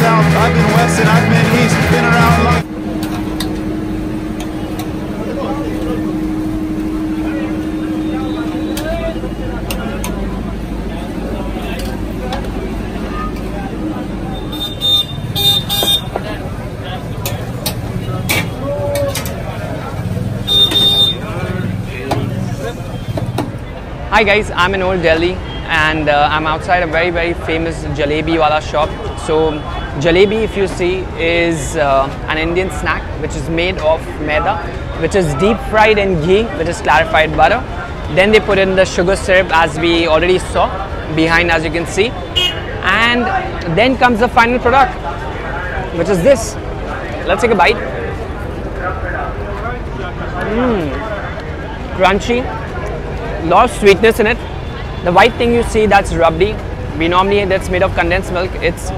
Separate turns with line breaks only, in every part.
south, I've been west, and I've been east. Been around long.
Hi guys, I'm in Old Delhi and I'm outside a very famous Jalebi wala shop. So Jalebi, if you see, is an Indian snack which is made of maida, which is deep fried in ghee, which is clarified butter. Then they put in the sugar syrup, as we already saw behind, as you can see. And then comes the final product, which is this. Let's take a bite. Crunchy. Lot of sweetness in it. The white thing you see, that's rabdi. We normally, that's made of condensed milk. It's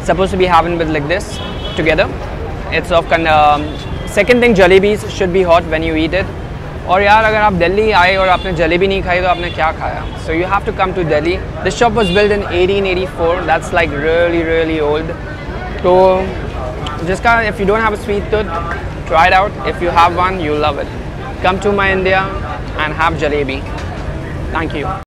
supposed to be having with like this together. It's of second thing, jalebis should be hot when you eat it. और यार अगर आप दिल्ली आए और आपने जलेबी नहीं खाई तो आपने क्या खाया? So you have to come to Delhi. This shop was built in 1884. That's like really old. So जिसका, if you don't have a sweet tooth, try it out. If you have one, you'll love it. Come to my India and have jalebi. Thank you.